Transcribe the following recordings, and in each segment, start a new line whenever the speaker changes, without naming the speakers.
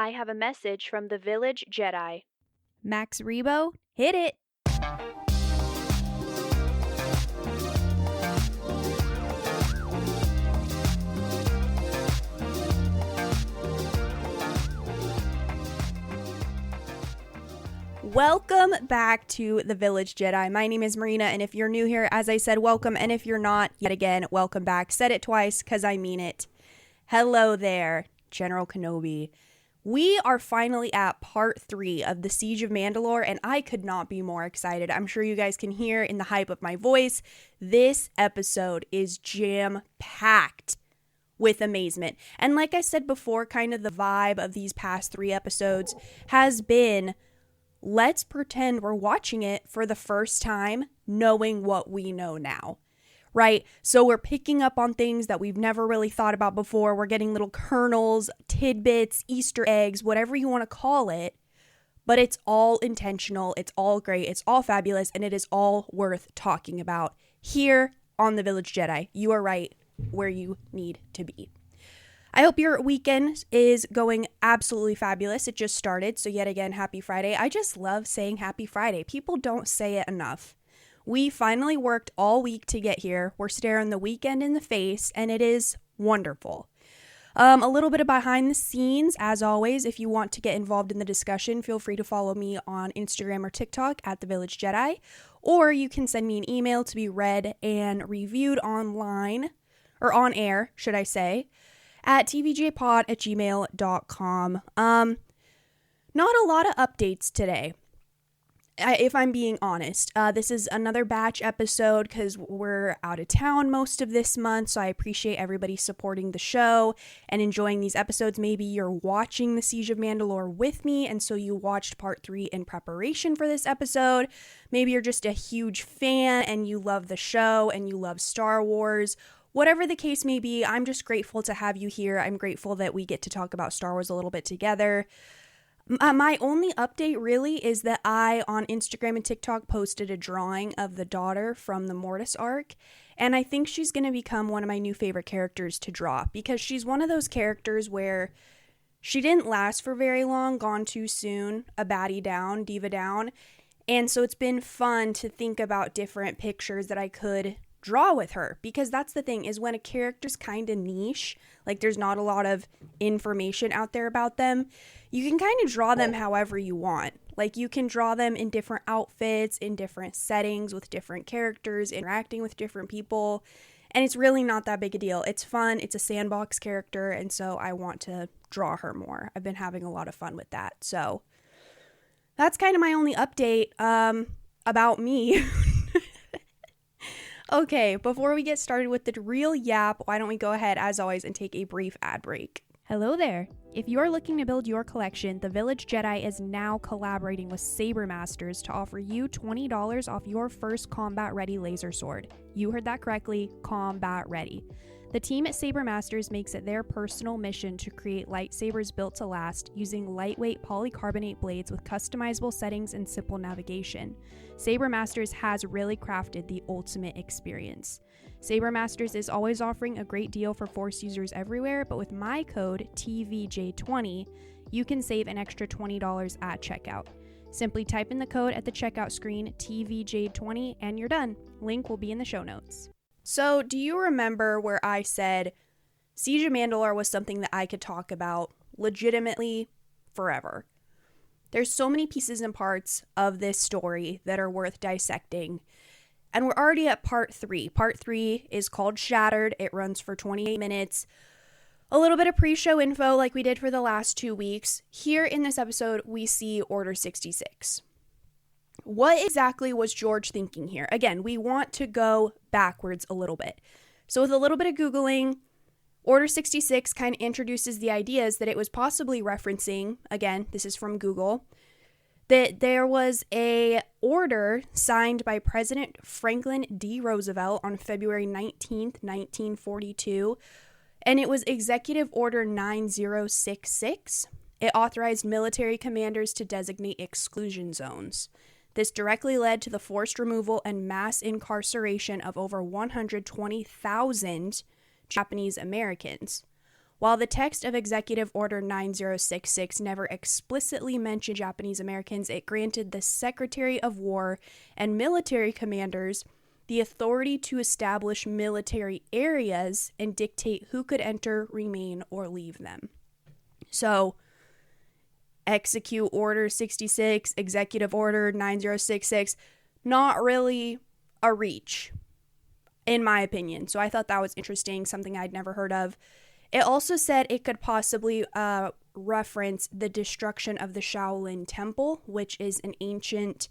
I have a message from the village Jedi.
Max Rebo, hit it! Welcome back to the Village Jedi. My name is Marina, and if you're new here, as I said, welcome, and if you're not, yet again, welcome back. Said it twice, because I mean it. Hello there, General Kenobi. We are finally at part 3 of the Siege of Mandalore, and I could not be more excited. I'm sure you guys can hear in the hype of my voice. This episode is jam-packed with amazement. And like I said before, kind of the vibe of these past 3 episodes has been, let's pretend we're watching it for the first time, knowing what we know now. Right? So we're picking up on things that we've never really thought about before. We're getting little kernels, tidbits, Easter eggs, whatever you want to call it. But it's all intentional. It's all great. It's all fabulous. And it is all worth talking about here on The Village Jedi. You are right where you need to be. I hope your weekend is going absolutely fabulous. It just started. So yet again, happy Friday. I just love saying happy Friday. People don't say it enough. We finally worked all week to get here. We're staring the weekend in the face, and it is wonderful. A little bit of behind the scenes, as always. If you want to get involved in the discussion, feel free to follow me on Instagram or TikTok at The Village Jedi, or you can send me an email to be read and reviewed online, or on air, should I say, at tvjpod@gmail.com. Not a lot of updates today. If I'm being honest, this is another batch episode because we're out of town most of this month, so I appreciate everybody supporting the show and enjoying these episodes. Maybe you're watching The Siege of Mandalore with me, and so you watched part 3 in preparation for this episode. Maybe you're just a huge fan and you love the show and you love Star Wars. Whatever the case may be, I'm just grateful to have you here. I'm grateful that we get to talk about Star Wars a little bit together. My only update really is that I, on Instagram and TikTok, posted a drawing of the daughter from the Mortis arc, and I think she's going to become one of my new favorite characters to draw, because she's one of those characters where she didn't last for very long, gone too soon, a baddie down, diva down, and so it's been fun to think about different pictures that I could draw with her, because that's the thing, is when a character's kind of niche, like there's not a lot of information out there about them, you can kind of draw them however you want. Like you can draw them in different outfits, in different settings, with different characters, interacting with different people, and it's really not that big a deal. It's fun, it's a sandbox character, and so I want to draw her more. I've been having a lot of fun with that, so that's kind of my only update about me. Okay, before we get started with the real yap, why don't we go ahead, as always, and take a brief ad break. Hello there. If you are looking to build your collection, The Village Jedi is now collaborating with Saber Masters to offer you $20 off your first combat-ready laser sword. You heard that correctly, combat-ready. The team at Saber Masters makes it their personal mission to create lightsabers built to last using lightweight polycarbonate blades with customizable settings and simple navigation. Saber Masters has really crafted the ultimate experience. Saber Masters is always offering a great deal for Force users everywhere, but with my code TVJ20, you can save an extra $20 at checkout. Simply type in the code at the checkout screen, TVJ20, and you're done. Link will be in the show notes. So, do you remember where I said Siege of Mandalore was something that I could talk about legitimately forever? There's so many pieces and parts of this story that are worth dissecting. And we're already at part 3. Part 3 is called Shattered. It runs for 28 minutes. A little bit of pre-show info like we did for the last 2 weeks. Here in this episode, we see Order 66. What exactly was George thinking here? Again, we want to go backwards a little bit. So with a little bit of Googling, Order 66 kind of introduces the ideas that it was possibly referencing, again, this is from Google, that there was a order signed by President Franklin D. Roosevelt on February 19th, 1942, and it was Executive Order 9066. It authorized military commanders to designate exclusion zones. This directly led to the forced removal and mass incarceration of over 120,000 Japanese Americans. While the text of Executive Order 9066 never explicitly mentioned Japanese Americans, it granted the Secretary of War and military commanders the authority to establish military areas and dictate who could enter, remain, or leave them. So, Execute Order 66, Executive Order 9066, not really a reach, in my opinion. So I thought that was interesting, something I'd never heard of. It also said it could possibly reference the destruction of the Shaolin Temple, which is an ancient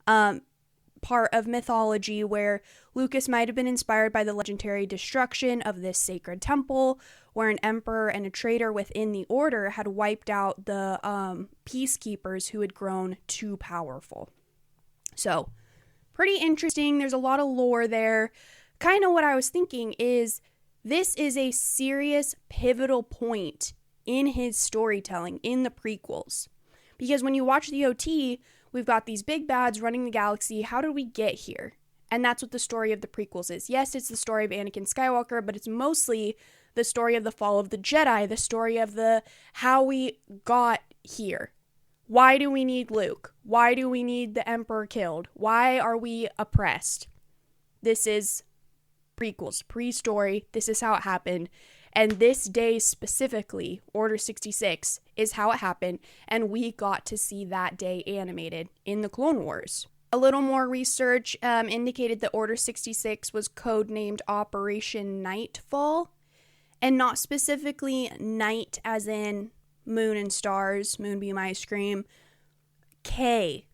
part of mythology where Lucas might have been inspired by the legendary destruction of this sacred temple, where an emperor and a traitor within the order had wiped out the peacekeepers who had grown too powerful. So, pretty interesting. There's a lot of lore there. Kind of what I was thinking is this is a serious pivotal point in his storytelling in the prequels. Because when you watch the OT, we've got these big bads running the galaxy. How did we get here? And that's what the story of the prequels is. Yes, it's the story of Anakin Skywalker, but it's mostly the story of the fall of the Jedi, the story of the how we got here. Why do we need Luke? Why do we need the Emperor killed? Why are we oppressed? This is prequels, pre-story. This is how it happened. And this day specifically, Order 66, is how it happened. And we got to see that day animated in the Clone Wars. A little more research indicated that Order 66 was codenamed Operation Nightfall. And not specifically night as in moon and stars, moonbeam ice cream. K-N-I-G-H,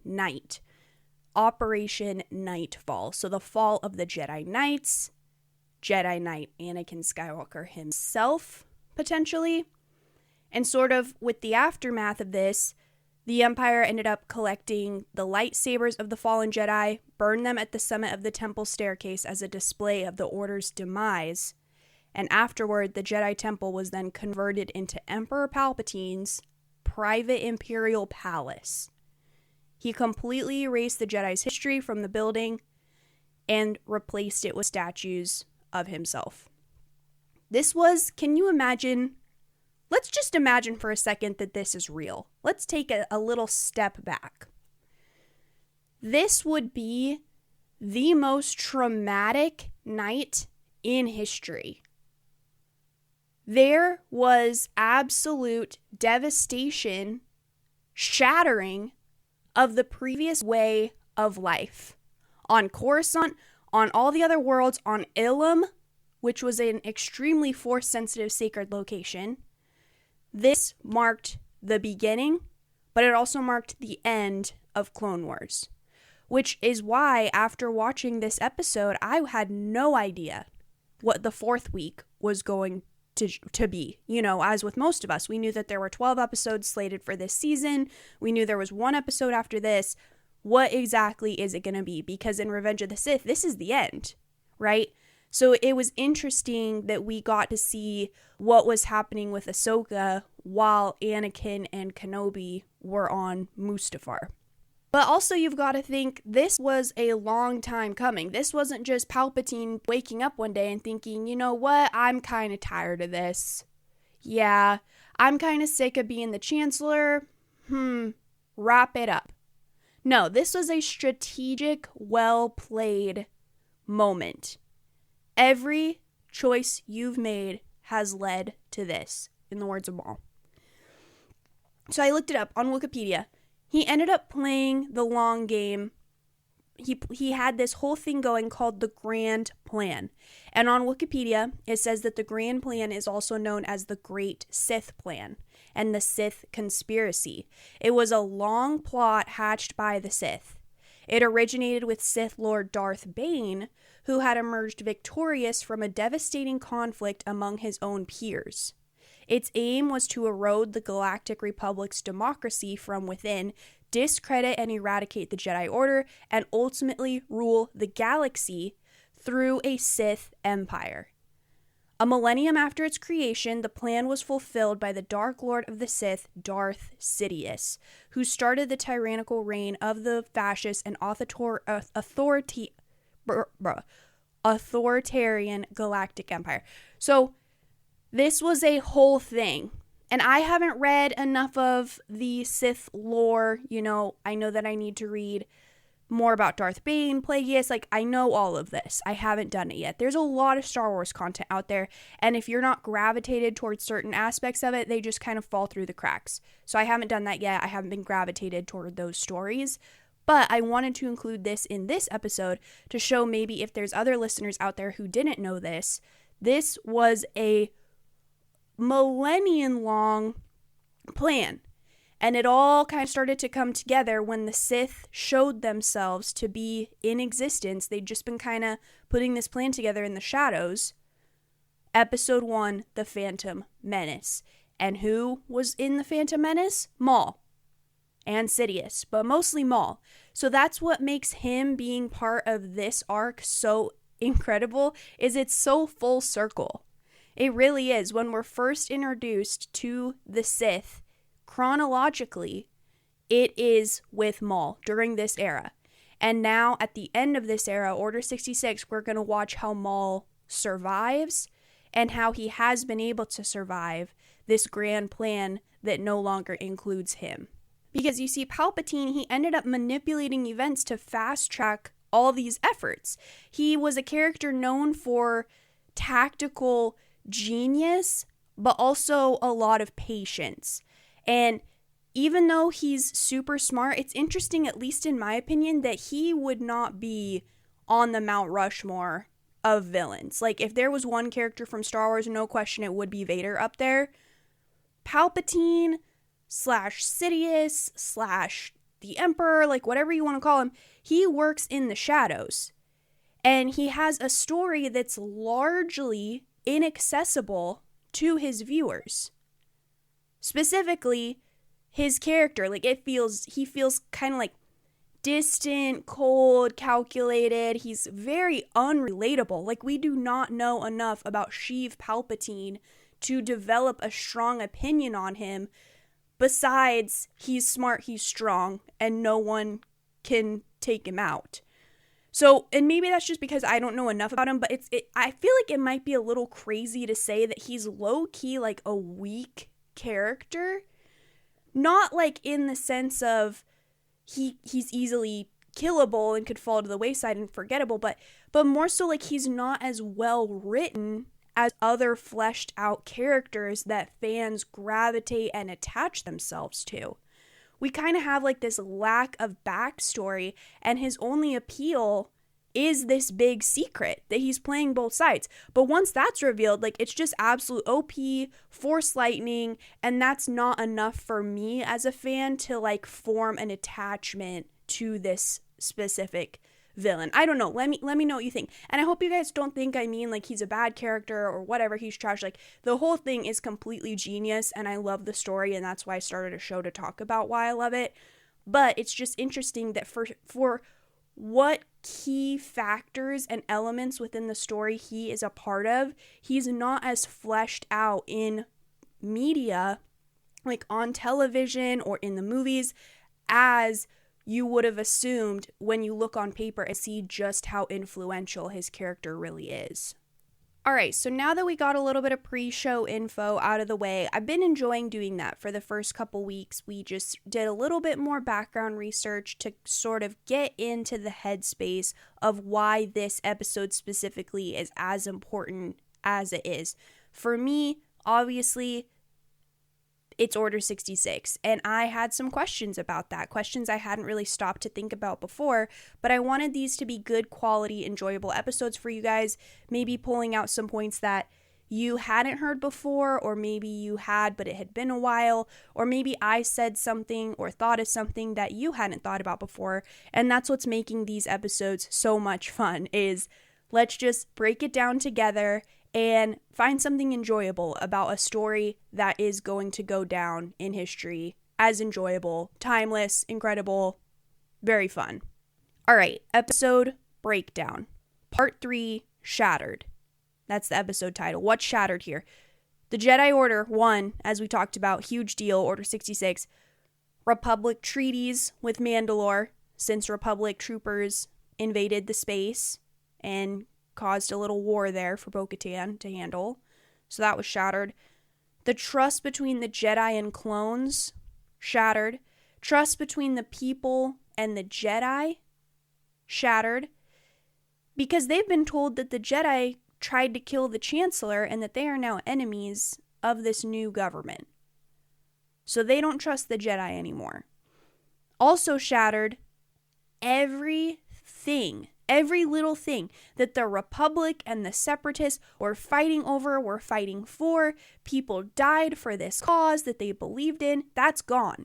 night. Operation Nightfall. So the fall of the Jedi Knights, Jedi Knight Anakin Skywalker himself, potentially. And sort of with the aftermath of this, the Empire ended up collecting the lightsabers of the fallen Jedi, burned them at the summit of the temple staircase as a display of the Order's demise, and afterward, the Jedi Temple was then converted into Emperor Palpatine's private imperial palace. He completely erased the Jedi's history from the building and replaced it with statues of himself. This was, can you imagine? Let's just imagine for a second that this is real. Let's take a little step back. This would be the most traumatic night in history. There was absolute devastation, shattering of the previous way of life. On Coruscant, on all the other worlds, on Ilum, which was an extremely force-sensitive sacred location. This marked the beginning, but it also marked the end of Clone Wars. Which is why, after watching this episode, I had no idea what the fourth week was going to be. You know, as with most of us, we knew that there were 12 episodes slated for this season. We knew there was one episode after this. What exactly is it going to be? Because in Revenge of the Sith, this is the end, right? So it was interesting that we got to see what was happening with Ahsoka while Anakin and Kenobi were on Mustafar. But also you've got to think this was a long time coming. This wasn't just Palpatine waking up one day and thinking, you know what, I'm kind of tired of this. Yeah, I'm kind of sick of being the Chancellor. Wrap it up. No, this was a strategic, well-played moment. Every choice you've made has led to this, in the words of Maul. So I looked it up on Wikipedia. He ended up playing the long game. He had this whole thing going called the Grand Plan. And on Wikipedia, it says that the Grand Plan is also known as the Great Sith Plan and the Sith Conspiracy. It was a long plot hatched by the Sith. It originated with Sith Lord Darth Bane, who had emerged victorious from a devastating conflict among his own peers. Its aim was to erode the Galactic Republic's democracy from within, discredit and eradicate the Jedi Order, and ultimately rule the galaxy through a Sith empire. A millennium after its creation, the plan was fulfilled by the Dark Lord of the Sith, Darth Sidious, who started the tyrannical reign of the fascist and authoritarian galactic empire. So this was a whole thing. And I haven't read enough of the Sith lore. I know that I need to read more about Darth Bane, Plagueis. I know all of this. I haven't done it yet. There's a lot of Star Wars content out there. And if you're not gravitated towards certain aspects of it, they just kind of fall through the cracks. So I haven't done that yet. I haven't been gravitated toward those stories. But I wanted to include this in this episode to show maybe if there's other listeners out there who didn't know this. This was a millennium-long plan. And it all kind of started to come together when the Sith showed themselves to be in existence. They'd just been kind of putting this plan together in the shadows. Episode 1, The Phantom Menace. And who was in The Phantom Menace? Maul. And Sidious, but mostly Maul. So that's what makes him being part of this arc so incredible, is it's so full circle. It really is. When we're first introduced to the Sith, chronologically, it is with Maul during this era. And now, at the end of this era, Order 66, we're going to watch how Maul survives and how he has been able to survive this grand plan that no longer includes him. Because you see, Palpatine, he ended up manipulating events to fast-track all these efforts. He was a character known for tactical genius, but also a lot of patience. And even though he's super smart, it's interesting, at least in my opinion, that he would not be on the Mount Rushmore of villains. If there was one character from Star Wars, no question it would be Vader up there. Palpatine / Sidious / the Emperor, whatever you want to call him, he works in the shadows. And he has a story that's largely inaccessible to his viewers. Specifically, his character, he feels kind of distant, cold, calculated. He's very unrelatable. We do not know enough about Sheev Palpatine to develop a strong opinion on him. Besides, he's smart, he's strong, and no one can take him out. So, and maybe that's just because I don't know enough about him, but I feel like it might be a little crazy to say that he's low-key a weak character. Not in the sense of he's easily killable and could fall to the wayside and forgettable, but more so he's not as well written as other fleshed out characters that fans gravitate and attach themselves to. We kind of have this lack of backstory, and his only appeal is this big secret that he's playing both sides. But once that's revealed, it's just absolute OP, force lightning, and that's not enough for me as a fan to form an attachment to this specific villain. I don't know. Let me know what you think. And I hope you guys don't think I mean he's a bad character or whatever, he's trash. The whole thing is completely genius, and I love the story, and that's why I started a show to talk about why I love it. But it's just interesting that for what key factors and elements within the story he is a part of, he's not as fleshed out in media, on television or in the movies, as you would have assumed when you look on paper and see just how influential his character really is. Alright, so now that we got a little bit of pre-show info out of the way, I've been enjoying doing that for the first couple weeks. We just did a little bit more background research to sort of get into the headspace of why this episode specifically is as important as it is. For me, obviously, it's Order 66, and I had some questions about that, questions I hadn't really stopped to think about before, but I wanted these to be good quality, enjoyable episodes for you guys, maybe pulling out some points that you hadn't heard before, or maybe you had but it had been a while, or maybe I said something or thought of something that you hadn't thought about before, and that's what's making these episodes so much fun, is let's just break it down together and find something enjoyable about a story that is going to go down in history as enjoyable, timeless, incredible, very fun. All right, episode breakdown. Part 3, Shattered. That's the episode title. What's shattered here? The Jedi Order won, as we talked about, huge deal, Order 66. Republic treaties with Mandalore, since Republic troopers invaded the space and caused a little war there for Bo-Katan to handle. So that was shattered. The trust between the Jedi and clones, shattered. Trust between the people and the Jedi, shattered. Because they've been told that the Jedi tried to kill the Chancellor and that they are now enemies of this new government. So they don't trust the Jedi anymore. Also shattered, every little thing that the Republic and the Separatists were fighting over, were fighting for, people died for this cause that they believed in, that's gone.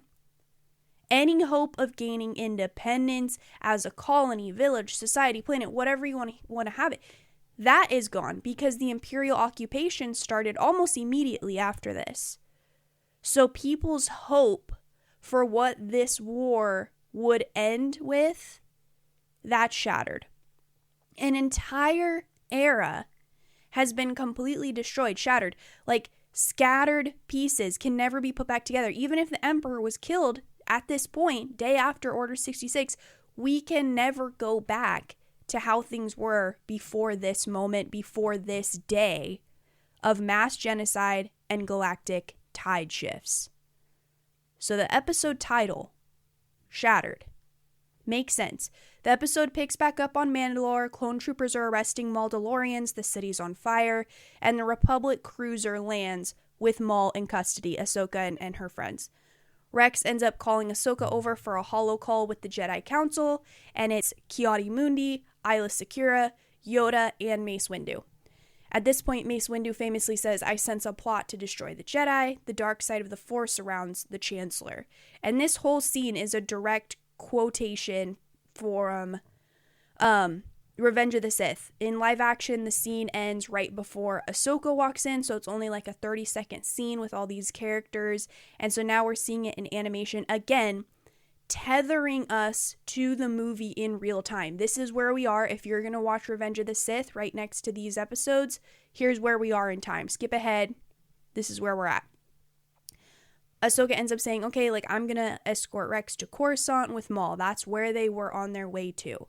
Any hope of gaining independence as a colony, village, society, planet, whatever you want to have it, that is gone because the Imperial occupation started almost immediately after this. So people's hope for what this war would end with, that's shattered. An entire era has been completely destroyed, shattered. Like, scattered pieces can never be put back together. Even if the Emperor was killed at this point, day after Order 66, we can never go back to how things were before this moment, before this day of mass genocide and galactic tide shifts. So the episode title, Shattered, makes sense. The episode picks back up on Mandalore. Clone troopers are arresting Mandalorians, the city's on fire, and the Republic cruiser lands with Maul in custody, Ahsoka and her friends. Rex ends up calling Ahsoka over for a holo call with the Jedi Council, and it's Ki-Adi-Mundi, Aayla Secura, Yoda, and Mace Windu. At this point, Mace Windu famously says, "I sense a plot to destroy the Jedi. The dark side of the Force surrounds the Chancellor." And this whole scene is a direct quotation from Revenge of the Sith. In live action, the scene ends right before Ahsoka walks in, so it's only like a 30-second scene with all these characters. And so now we're seeing it in animation again, tethering us to the movie in real time. This is where we are. If you're going to watch Revenge of the Sith right next to these episodes, here's where we are in time. Skip ahead. This is where we're at. Ahsoka ends up saying, okay, like, I'm going to escort Rex to Coruscant with Maul. That's where they were on their way to.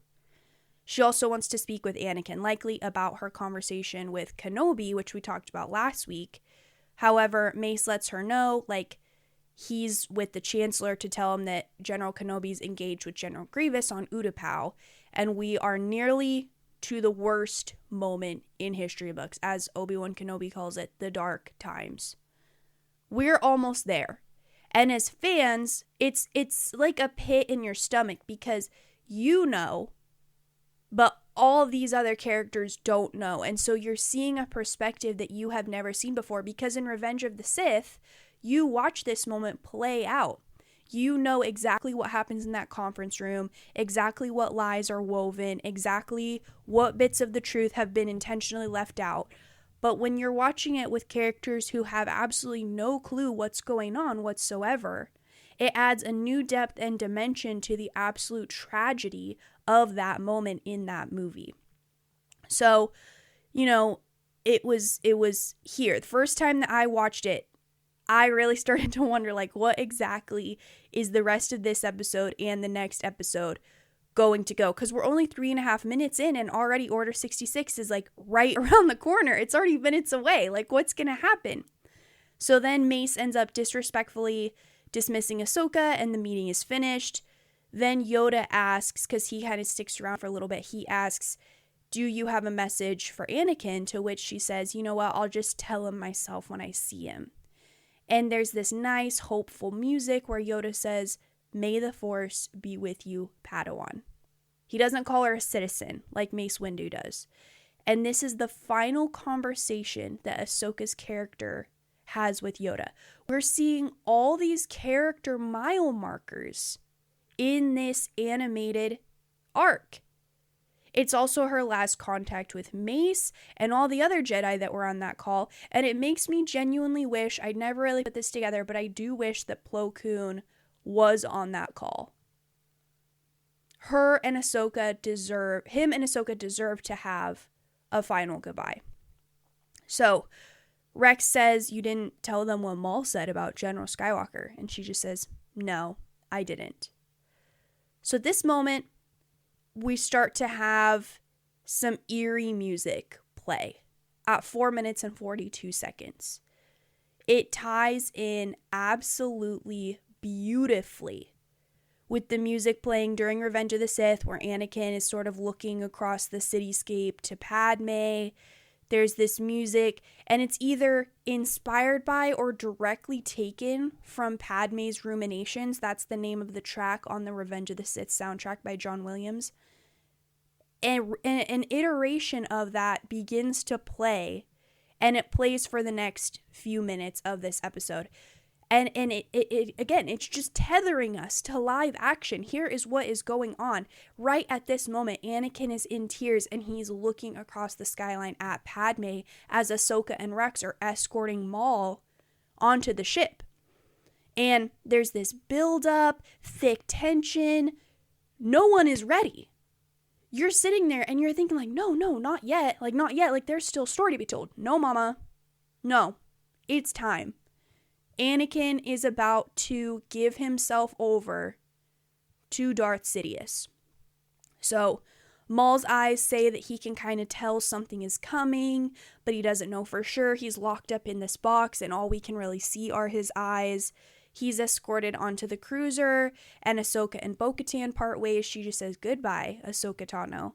She also wants to speak with Anakin, likely about her conversation with Kenobi, which we talked about last week. However, Mace lets her know, like, he's with the Chancellor to tell him that General Kenobi's engaged with General Grievous on Utapau, and we are nearly to the worst moment in history books, as Obi-Wan Kenobi calls it, the dark times. We're almost there. And as fans, it's like a pit in your stomach because you know, but all these other characters don't know. And so you're seeing a perspective that you have never seen before, because in Revenge of the Sith, you watch this moment play out. You know exactly what happens in that conference room, exactly what lies are woven, exactly what bits of the truth have been intentionally left out. But when you're watching it with characters who have absolutely no clue what's going on whatsoever, it adds a new depth and dimension to the absolute tragedy of that moment in that movie. So, you know, it was here. The first time that I watched it, I really started to wonder, like, what exactly is the rest of this episode and the next episode going to go? Because we're only 3.5 minutes in and already Order 66 is like right around the corner. It's already minutes away. Like, what's going to happen? So then Mace ends up disrespectfully dismissing Ahsoka and the meeting is finished. Then Yoda asks, because he kind of sticks around for a little bit, he asks, do you have a message for Anakin? To which she says, you know what, I'll just tell him myself when I see him. And there's this nice, hopeful music where Yoda says, may the Force be with you, Padawan. He doesn't call her a citizen like Mace Windu does. And this is the final conversation that Ahsoka's character has with Yoda. We're seeing all these character mile markers in this animated arc. It's also her last contact with Mace and all the other Jedi that were on that call. And it makes me genuinely wish, I never really put this together, but I do wish that Plo Koon was on that call. Him and Ahsoka deserve to have a final goodbye. So Rex says, you didn't tell them what Maul said about General Skywalker. And she just says, no, I didn't. So at this moment, we start to have some eerie music play at 4 minutes and 42 seconds. It ties in absolutely beautifully with the music playing during Revenge of the Sith, where Anakin is sort of looking across the cityscape to Padme. There's this music, and it's either inspired by or directly taken from Padme's Ruminations. That's the name of the track on the Revenge of the Sith soundtrack by John Williams. And an iteration of that begins to play, and it plays for the next few minutes of this episode. And it again, it's just tethering us to live action. Here is what is going on. Right at this moment, Anakin is in tears and he's looking across the skyline at Padme as Ahsoka and Rex are escorting Maul onto the ship. And there's this build-up, thick tension. No one is ready. You're sitting there and you're thinking like, no, not yet. Like, not yet. Like, there's still a story to be told. No, mama. No. It's time. Anakin is about to give himself over to Darth Sidious. So, Maul's eyes say that he can kind of tell something is coming, but he doesn't know for sure. He's locked up in this box, and all we can really see are his eyes. He's escorted onto the cruiser, and Ahsoka and Bo-Katan part ways. She just says, "Goodbye, Ahsoka Tano."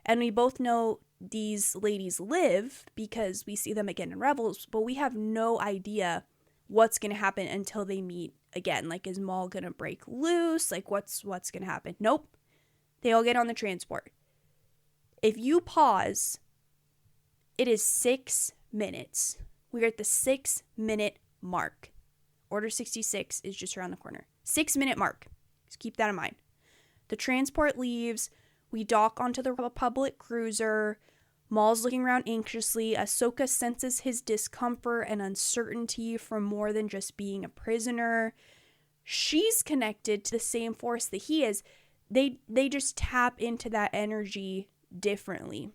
And we both know these ladies live because we see them again in Rebels, but we have no idea what's going to happen until they meet again. Like, is Maul going to break loose? Like, what's going to happen? Nope. They all get on the transport. If you pause, it is 6 minutes. We're at the 6-minute mark. Order 66 is just around the corner. 6-minute mark. Just keep that in mind. The transport leaves. We dock onto the Republic cruiser. Maul's looking around anxiously. Ahsoka senses his discomfort and uncertainty from more than just being a prisoner. She's connected to the same force that he is. They just tap into that energy differently.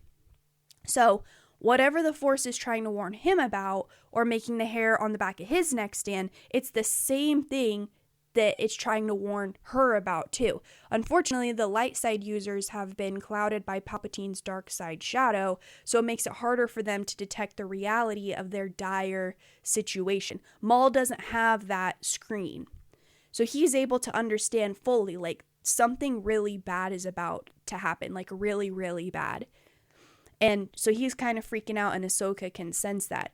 So, whatever the force is trying to warn him about or making the hair on the back of his neck stand, it's the same thing that it's trying to warn her about too. Unfortunately, the light side users have been clouded by Palpatine's dark side shadow, so it makes it harder for them to detect the reality of their dire situation. Maul doesn't have that screen, so he's able to understand fully, like, something really bad is about to happen, like really, really bad. And so he's kind of freaking out, and Ahsoka can sense that.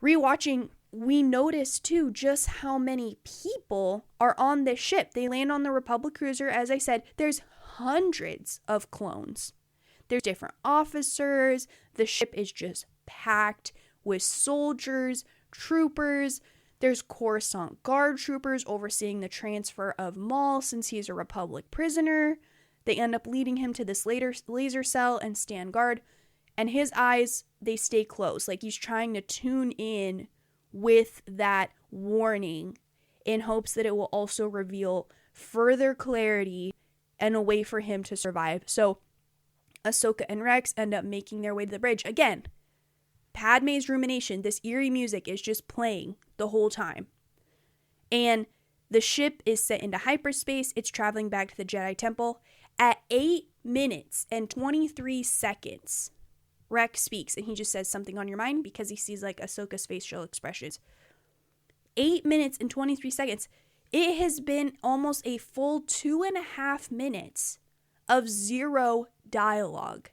Rewatching, we notice too just how many people are on this ship. They land on the Republic cruiser. As I said, there's hundreds of clones. There's different officers. The ship is just packed with soldiers, troopers. There's Coruscant guard troopers overseeing the transfer of Maul since he's a Republic prisoner. They end up leading him to this laser cell and stand guard. And his eyes, they stay closed. Like, he's trying to tune in with that warning in hopes that it will also reveal further clarity and a way for him to survive. So Ahsoka and Rex end up making their way to the bridge. Again, Padme's Rumination, this eerie music is just playing the whole time. And the ship is set into hyperspace. It's traveling back to the Jedi Temple. At 8 minutes and 23 seconds, Rex speaks, and he just says something on your mind because he sees like Ahsoka's facial expressions. 8 minutes and 23 seconds. It has been almost a full 2.5 minutes of zero dialogue,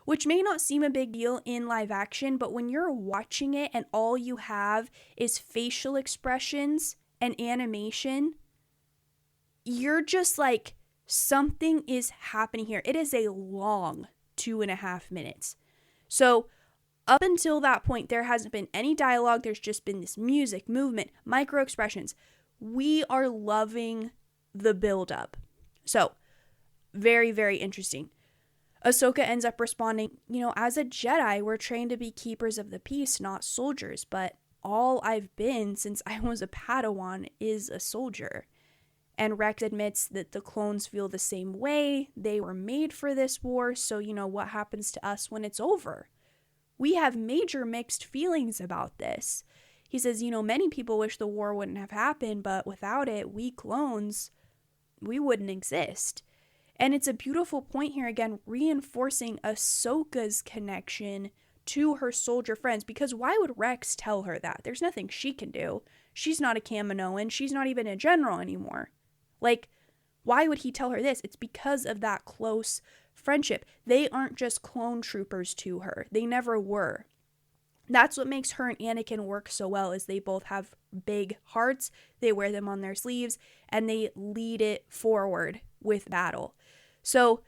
which may not seem a big deal in live action, but when you're watching it and all you have is facial expressions and animation, you're just like, something is happening here. It is a long 2.5 minutes. So up until that point, there hasn't been any dialogue. There's just been this music, movement, micro expressions. We are loving the buildup. So very, very interesting. Ahsoka ends up responding, as a Jedi, we're trained to be keepers of the peace, not soldiers. But all I've been since I was a Padawan is a soldier. And Rex admits that the clones feel the same way. They were made for this war, so what happens to us when it's over? We have major mixed feelings about this. He says, many people wish the war wouldn't have happened, but without it, we clones, we wouldn't exist. And it's a beautiful point here again, reinforcing Ahsoka's connection to her soldier friends, because why would Rex tell her that? There's nothing she can do. She's not a Kaminoan. She's not even a general anymore. Like, why would he tell her this? It's because of that close friendship. They aren't just clone troopers to her. They never were. That's what makes her and Anakin work so well, is they both have big hearts. They wear them on their sleeves and they lead it forward with battle. So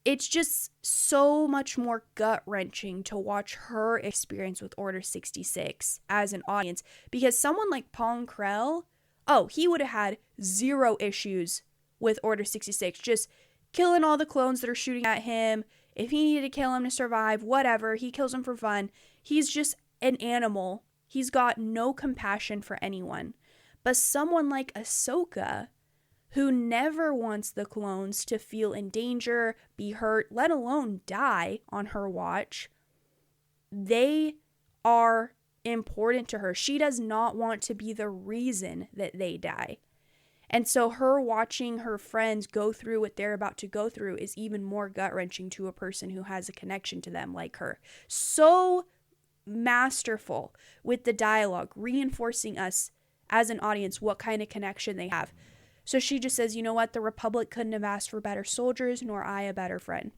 it's just so much more gut-wrenching to watch her experience with Order 66 as an audience, because someone like Pong Krell, oh, he would have had zero issues with Order 66, just killing all the clones that are shooting at him. If he needed to kill him to survive, whatever, he kills them for fun. He's just an animal. He's got no compassion for anyone. But someone like Ahsoka, who never wants the clones to feel in danger, be hurt, let alone die on her watch, they are important to her. She does not want to be the reason that they die. And so her watching her friends go through what they're about to go through is even more gut-wrenching to a person who has a connection to them like her. So masterful with the dialogue, reinforcing us as an audience what kind of connection they have. So she just says, you know what, the Republic couldn't have asked for better soldiers, nor I a better friend.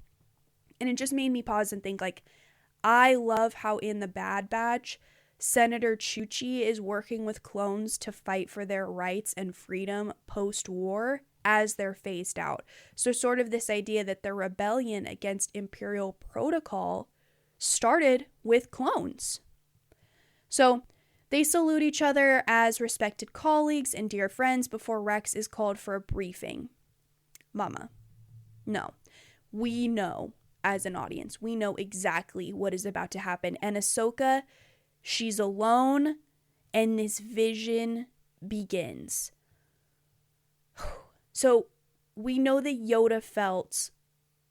And it just made me pause and think, like, I love how in the Bad Batch, Senator Chuchi is working with clones to fight for their rights and freedom post-war as they're phased out. So sort of this idea that the rebellion against Imperial protocol started with clones. So they salute each other as respected colleagues and dear friends before Rex is called for a briefing. Mama, no. We know as an audience, we know exactly what is about to happen. And Ahsoka, she's alone, and this vision begins. So we know that Yoda felt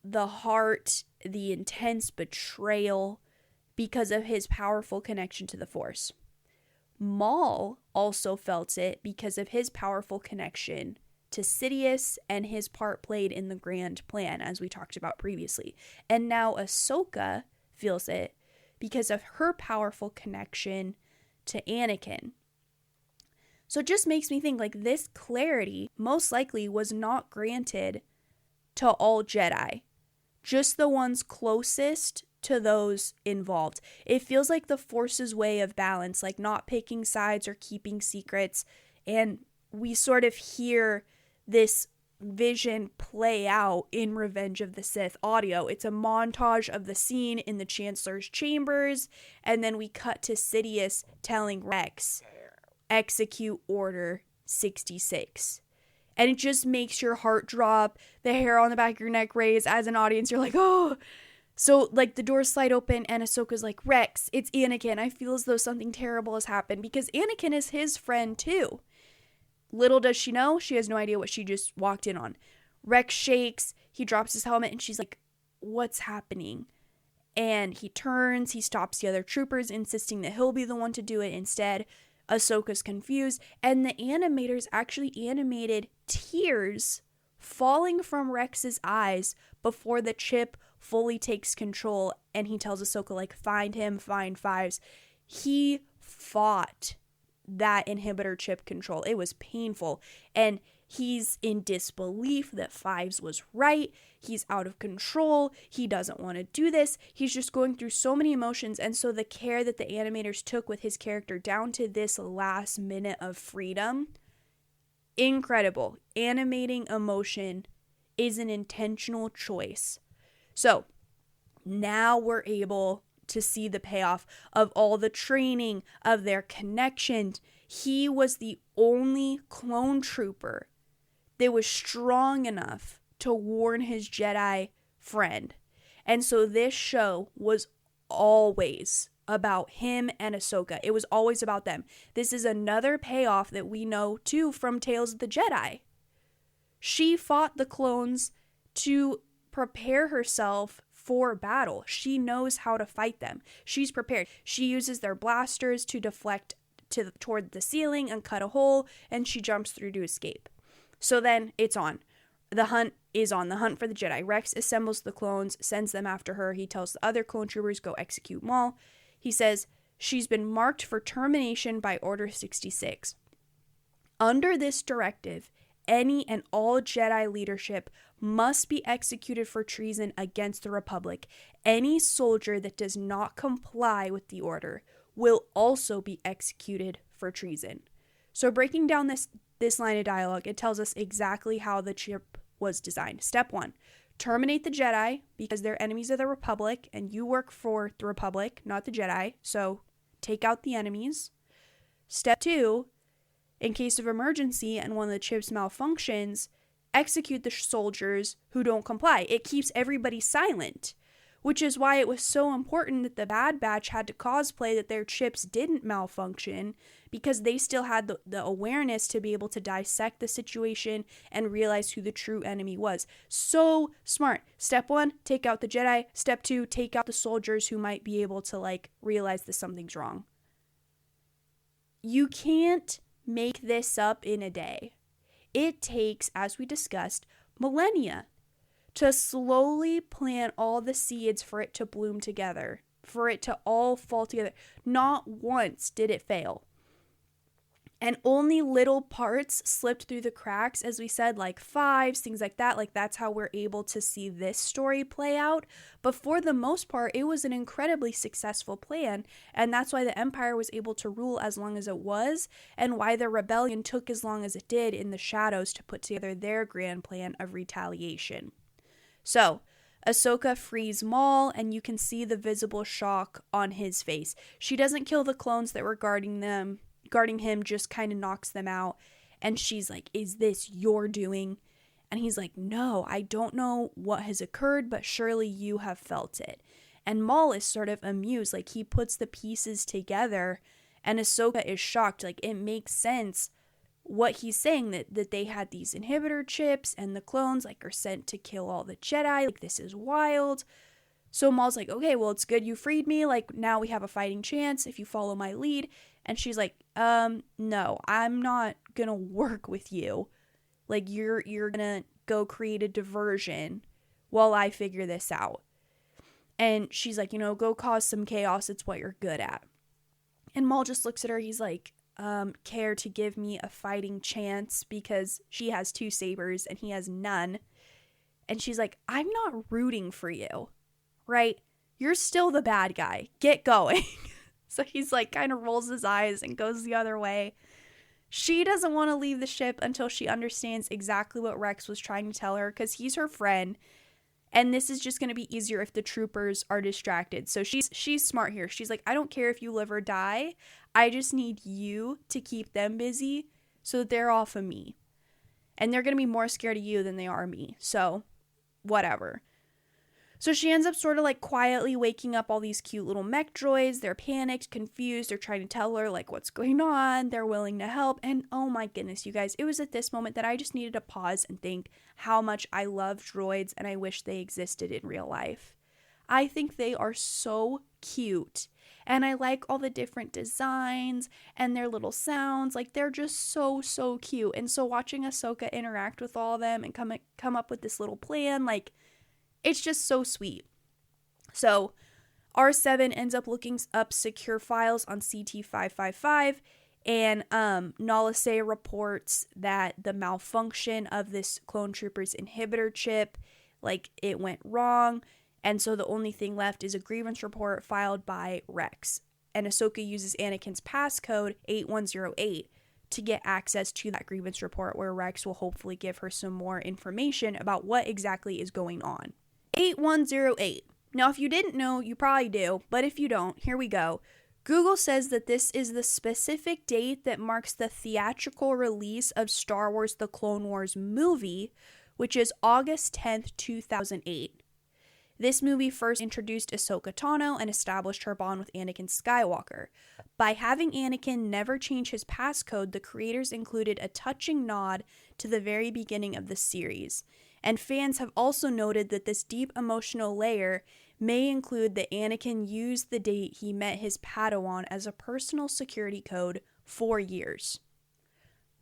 the heart, the intense betrayal because of his powerful connection to the Force. Maul also felt it because of his powerful connection to Sidious and his part played in the grand plan, as we talked about previously. And now Ahsoka feels it because of her powerful connection to Anakin. So it just makes me think, like, this clarity most likely was not granted to all Jedi, just the ones closest to those involved. It feels like the Force's way of balance, like not picking sides or keeping secrets. And we sort of hear this vision play out in Revenge of the Sith audio. It's a montage of the scene in the Chancellor's chambers, and then we cut to Sidious telling Rex, execute Order 66. And it just makes your heart drop, the hair on the back of your neck raise. As an audience, you're like, oh. So, like, the doors slide open and Ahsoka's like, Rex, it's Anakin. I feel as though something terrible has happened, because Anakin is his friend too. Little does she know, she has no idea what she just walked in on. Rex shakes, he drops his helmet, and she's like, what's happening? And he turns, he stops the other troopers, insisting that he'll be the one to do it instead. Ahsoka's confused, and the animators actually animated tears falling from Rex's eyes before the chip fully takes control, and he tells Ahsoka, like, find him, find Fives. He fought that inhibitor chip control. It was painful, and he's in disbelief that Fives was right. He's out of control. He doesn't want to do this. He's just going through so many emotions, and so the care that the animators took with his character down to this last minute of freedom, incredible. Animating emotion is an intentional choice. So now we're able to see the payoff of all the training, of their connections. He was the only clone trooper that was strong enough to warn his Jedi friend. And so this show was always about him and Ahsoka. It was always about them. This is another payoff that we know too from Tales of the Jedi. She fought the clones to prepare herself for battle. She knows how to fight them. She's prepared. She uses their blasters to deflect toward the ceiling and cut a hole, and she jumps through to escape. So then it's on. the hunt is on, the hunt for the Jedi. Rex assembles the clones, sends them after her. He tells the other clone troopers, go execute Maul. He says, she's been marked for termination by Order 66. Under this directive, any and all Jedi leadership must be executed for treason against the Republic. Any soldier that does not comply with the order will also be executed for treason. So breaking down this line of dialogue, it tells us exactly how the chip was designed. Step 1, terminate the Jedi because they're enemies of the Republic and you work for the Republic, not the Jedi. So take out the enemies. Step 2, in case of emergency and one of the chips malfunctions, execute the soldiers who don't comply. It keeps everybody silent, which is why it was so important that the Bad Batch had to cosplay that their chips didn't malfunction, because they still had the awareness to be able to dissect the situation and realize who the true enemy was. So smart. Step 1, take out the Jedi. Step 2, take out the soldiers who might be able to realize that something's wrong. You can't make this up in a day. It takes, as we discussed, millennia to slowly plant all the seeds for it to bloom together, for it to all fall together. Not once did it fail. And only little parts slipped through the cracks, as we said, like fives, things like that. That's how we're able to see this story play out. But for the most part, it was an incredibly successful plan. And that's why the Empire was able to rule as long as it was, and why the rebellion took as long as it did in the shadows to put together their grand plan of retaliation. So, Ahsoka frees Maul, and you can see the visible shock on his face. She doesn't kill the clones that were guarding him, just kind of knocks them out. And she's like, is this your doing? And he's like, no, I don't know what has occurred, but surely you have felt it. And Maul is sort of amused, he puts the pieces together, and Ahsoka is shocked. It makes sense what he's saying, that they had these inhibitor chips and the clones are sent to kill all the Jedi. This is wild. So Maul's like, okay, well, it's good you freed me. Now we have a fighting chance if you follow my lead. And she's like, no, I'm not gonna work with you. You're gonna go create a diversion while I figure this out. And she's like, go cause some chaos. It's what you're good at. And Maul just looks at her. He's like, care to give me a fighting chance, because she has 2 sabers and he has none. And she's like, I'm not rooting for you, right? You're still the bad guy. Get going. So he's kind of rolls his eyes and goes the other way. She doesn't want to leave the ship until she understands exactly what Rex was trying to tell her, because he's her friend. And this is just going to be easier if the troopers are distracted. So she's smart here. She's like, I don't care if you live or die. I just need you to keep them busy so that they're off of me. And they're going to be more scared of you than they are me. So whatever. So she ends up sort of quietly waking up all these cute little mech droids. They're panicked, confused. They're trying to tell her what's going on. They're willing to help. And oh my goodness, you guys, it was at this moment that I just needed to pause and think how much I love droids and I wish they existed in real life. I think they are so cute. And I like all the different designs and their little sounds. They're just so, so cute. And so watching Ahsoka interact with all of them and come up with this little plan, it's just so sweet. So R7 ends up looking up secure files on CT-555, and Nala Se reports that the malfunction of this clone trooper's inhibitor chip, it went wrong, and so the only thing left is a grievance report filed by Rex. And Ahsoka uses Anakin's passcode 8108 to get access to that grievance report, where Rex will hopefully give her some more information about what exactly is going on. 8108. Now, if you didn't know, you probably do, but if you don't, here we go. Google says that this is the specific date that marks the theatrical release of Star Wars The Clone Wars movie, which is August 10th, 2008. This movie first introduced Ahsoka Tano and established her bond with Anakin Skywalker. By having Anakin never change his passcode, the creators included a touching nod to the very beginning of the series. And fans have also noted that this deep emotional layer may include that Anakin used the date he met his Padawan as a personal security code for years.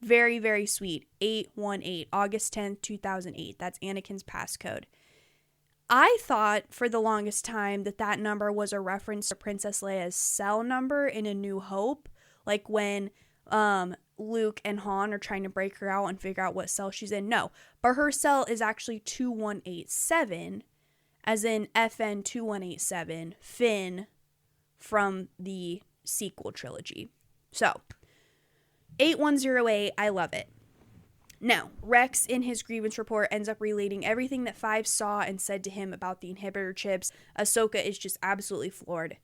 Very, very sweet. 818, August 10th, 2008. That's Anakin's passcode. I thought for the longest time that number was a reference to Princess Leia's cell number in A New Hope. Like when Luke and Han are trying to break her out and figure out what cell she's in. No, but her cell is actually 2187, as in FN 2187, Finn from the sequel trilogy. So, 8108, I love it. Now, Rex, in his grievance report, ends up relating everything that Five saw and said to him about the inhibitor chips. Ahsoka is just absolutely floored.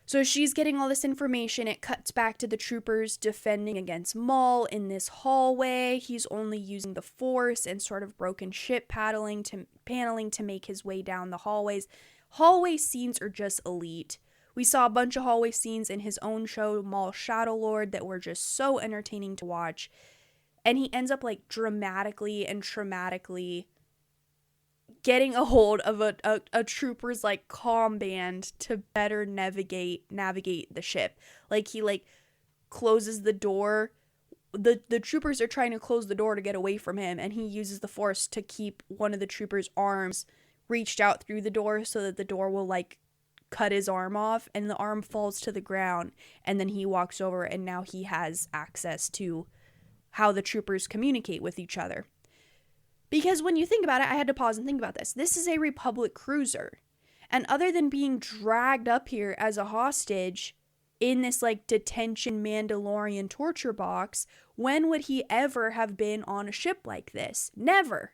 So she's getting all this information. It cuts back to the troopers defending against Maul in this hallway. He's only using the Force and sort of broken ship paneling to make his way down the hallways. Hallway scenes are just elite. We saw a bunch of hallway scenes in his own show, Maul Shadow Lord, that were just so entertaining to watch. And he ends up like dramatically and traumatically getting a hold of a trooper's like comm band to better navigate the ship. Like he like closes the door. The troopers are trying to close the door to get away from him, and he uses the Force to keep one of the troopers' arms reached out through the door so that the door will like cut his arm off, and the arm falls to the ground, and then he walks over, and now he has access to how the troopers communicate with each other. Because when you think about it, I had to pause and think about this. This is a Republic cruiser. And other than being dragged up here as a hostage in this like detention Mandalorian torture box, when would he ever have been on a ship like this? Never.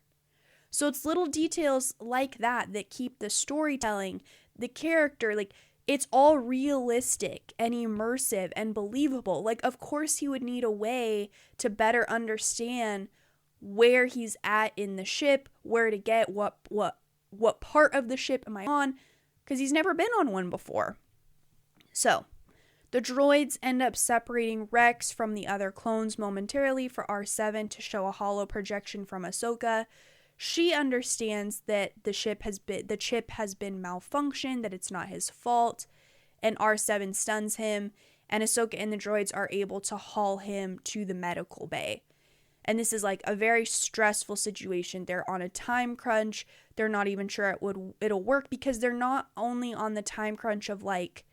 So it's little details like that that keep the storytelling, the character, like it's all realistic and immersive and believable. Like, of course he would need a way to better understand where he's at in the ship, where to get what part of the ship am I on, because he's never been on one before. So, the droids end up separating Rex from the other clones momentarily for R7 to show a holo projection from Ahsoka. She understands that the chip has been malfunctioned, that it's not his fault, and R7 stuns him, and Ahsoka and the droids are able to haul him to the medical bay. And this is like a very stressful situation. They're on a time crunch. They're not even sure it'll work, because they're not only on the time crunch of like,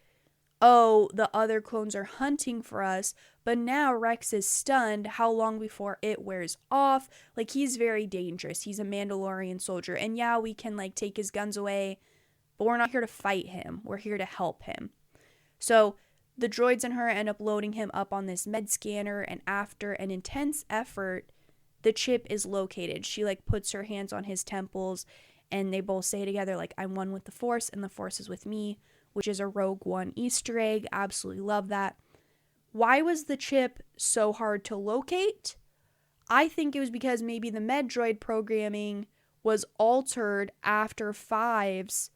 oh, the other clones are hunting for us, but now Rex is stunned. How long before it wears off? Like, he's very dangerous. He's a Mandalorian soldier. And yeah, we can like take his guns away, but we're not here to fight him. We're here to help him. So the droids and her end up loading him up on this med scanner, and after an intense effort, the chip is located. She like puts her hands on his temples, and they both say together like, I'm one with the Force and the Force is with me, which is a Rogue One Easter egg. Absolutely love that. Why was the chip so hard to locate? I think it was because maybe the med droid programming was altered after Fives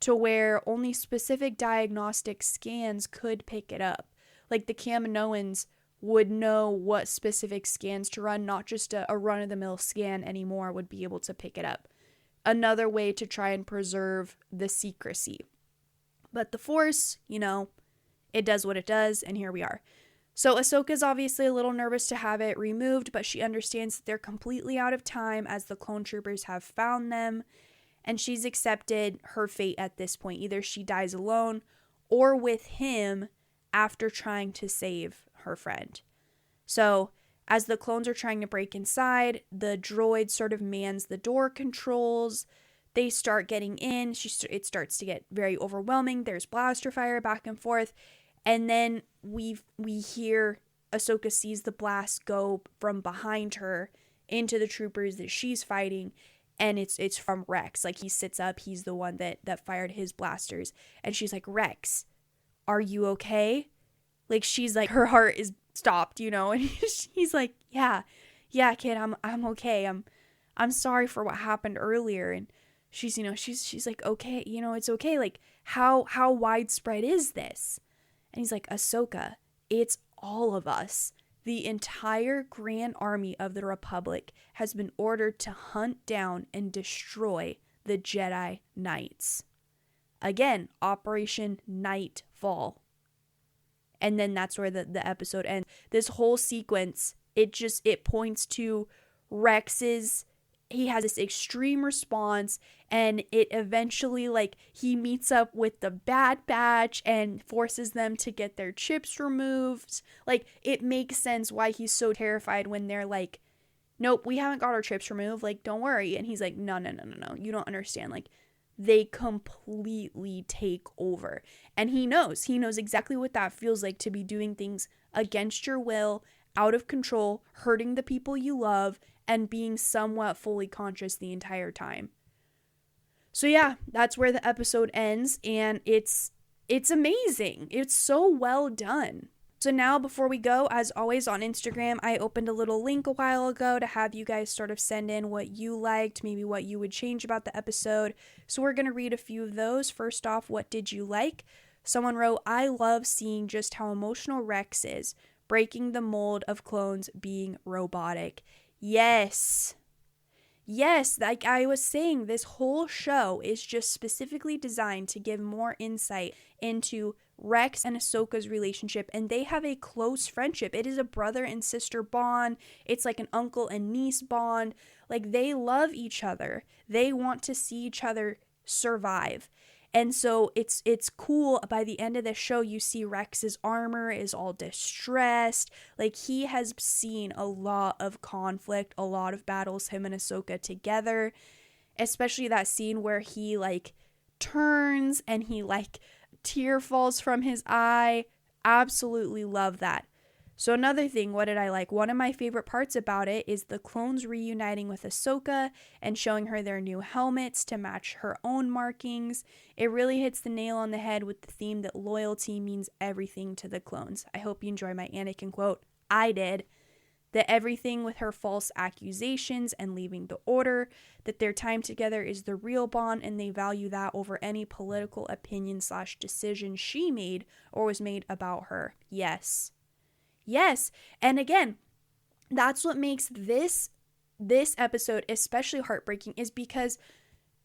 to where only specific diagnostic scans could pick it up. Like the Kaminoans would know what specific scans to run, not just a run-of-the-mill scan anymore would be able to pick it up. Another way to try and preserve the secrecy. But the Force, you know, it does what it does, and here we are. So Ahsoka's obviously a little nervous to have it removed, but she understands that they're completely out of time as the clone troopers have found them, and she's accepted her fate at this point. Either she dies alone or with him after trying to save her friend. So as the clones are trying to break inside, the droid sort of mans the door controls. They start getting in. It starts to get very overwhelming. There's blaster fire back and forth. And then we hear Ahsoka sees the blast go from behind her into the troopers that she's fighting. And it's from Rex. Like, he sits up. He's the one that fired his blasters. And she's like, Rex, are you okay? Like, she's like, her heart is stopped, you know? And he's like, yeah, kid, I'm okay. I'm sorry for what happened earlier. And she's, you know, she's like, okay, you know, it's okay. Like, how widespread is this? And he's like, Ahsoka, it's all of us. The entire Grand Army of the Republic has been ordered to hunt down and destroy the Jedi Knights. Again, Operation Nightfall. And then that's where the episode ends. This whole sequence it points to Rex's, he has this extreme response, and it eventually, like, he meets up with the Bad Batch and forces them to get their chips removed. Like, it makes sense why he's so terrified when they're like, nope, we haven't got our chips removed, like, don't worry. And he's like, no, you don't understand. Like, they completely take over. And he knows exactly what that feels like, to be doing things against your will, out of control, hurting the people you love, and being somewhat fully conscious the entire time. So yeah, that's where the episode ends, and it's amazing. It's so well done. So now, before we go, as always on Instagram, I opened a little link a while ago to have you guys sort of send in what you liked, maybe what you would change about the episode. So we're going to read a few of those. First off, what did you like? Someone wrote, I love seeing just how emotional Rex is, breaking the mold of clones being robotic. Yes, like I was saying, this whole show is just specifically designed to give more insight into Rex and Ahsoka's relationship, and they have a close friendship. It is a brother and sister bond. It's like an uncle and niece bond. Like, they love each other. They want to see each other survive. And so it's cool. By the end of the show, you see Rex's armor is all distressed. Like, he has seen a lot of conflict, a lot of battles, him and Ahsoka together. Especially that scene where he, like, turns and he, like, tear falls from his eye. Absolutely love that. So another thing, what did I like? One of my favorite parts about it is the clones reuniting with Ahsoka and showing her their new helmets to match her own markings. It really hits the nail on the head with the theme that loyalty means everything to the clones. I hope you enjoy my Anakin quote. I did. That everything with her false accusations and leaving the order, that their time together is the real bond, and they value that over any political opinion / decision she made or was made about her. Yes. And again, that's what makes this episode especially heartbreaking, is because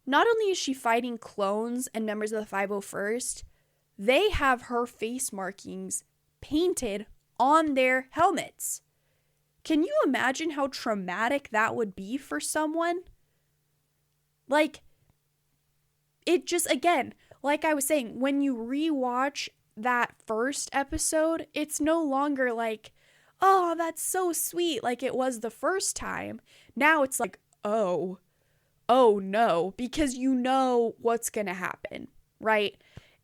not only is she fighting clones and members of the 501st, they have her face markings painted on their helmets. Can you imagine how traumatic that would be for someone? Like, it just, again, like I was saying, when you rewatch that first episode, it's no longer like, oh, that's so sweet, like it was the first time. Now it's like, oh no, because you know what's gonna happen, right?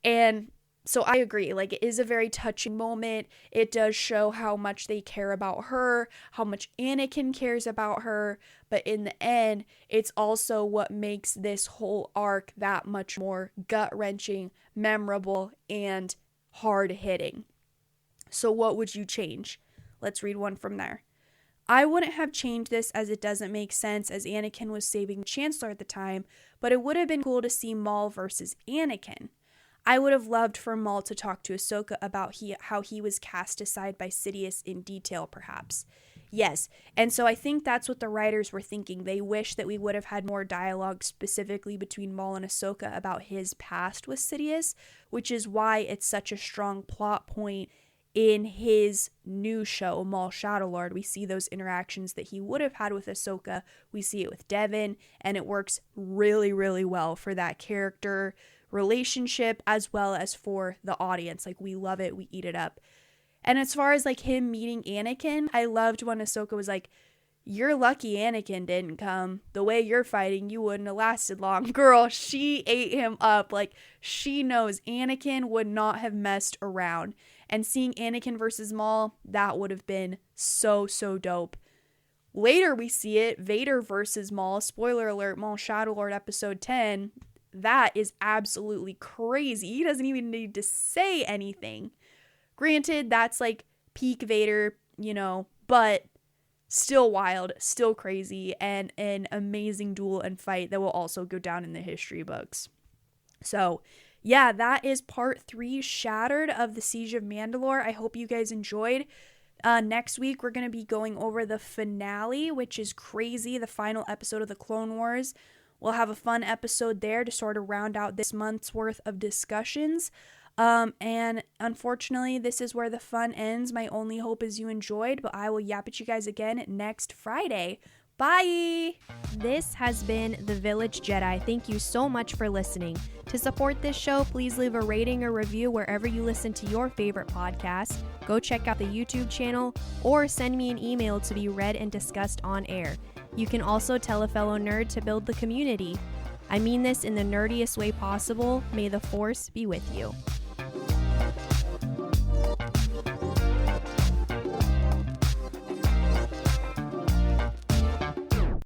And so I agree, like, it is a very touching moment. It does show how much they care about her, how much Anakin cares about her, but in the end, it's also what makes this whole arc that much more gut-wrenching, memorable, and hard-hitting. So what would you change? Let's read one from there. I wouldn't have changed this, as it doesn't make sense, as Anakin was saving Chancellor at the time, but it would have been cool to see Maul versus Anakin. I would have loved for Maul to talk to Ahsoka about how he was cast aside by Sidious in detail, perhaps. Yes, and so I think that's what the writers were thinking. They wish that we would have had more dialogue specifically between Maul and Ahsoka about his past with Sidious, which is why it's such a strong plot point in his new show, Maul Shadowlord. We see those interactions that he would have had with Ahsoka. We see it with Devin, and it works really, really well for that character relationship as well as for the audience. Like, we love it, we eat it up. And as far as like him meeting Anakin, I loved when Ahsoka was like, you're lucky Anakin didn't come. The way you're fighting, you wouldn't have lasted long. Girl, she ate him up. Like, she knows Anakin would not have messed around. And seeing Anakin versus Maul, that would have been so dope. Later we see it, Vader versus Maul. Spoiler alert, Maul Shadowlord episode 10. That is absolutely crazy. He doesn't even need to say anything. Granted, that's like peak Vader, you know, but still wild, still crazy, and an amazing duel and fight that will also go down in the history books. So, yeah, that is part 3, Shattered, of the Siege of Mandalore. I hope you guys enjoyed. Next week, we're going to be going over the finale, which is crazy, the final episode of the Clone Wars. We'll have a fun episode there to sort of round out this month's worth of discussions. And unfortunately, this is where the fun ends. My only hope is you enjoyed, but I will yap at you guys again next Friday. Bye!
This has been The Village Jedi. Thank you so much for listening. To support this show, please leave a rating or review wherever you listen to your favorite podcast. Go check out the YouTube channel or send me an email to be read and discussed on air. You can also tell a fellow nerd to build the community. I mean this in the nerdiest way possible. May the Force be with you.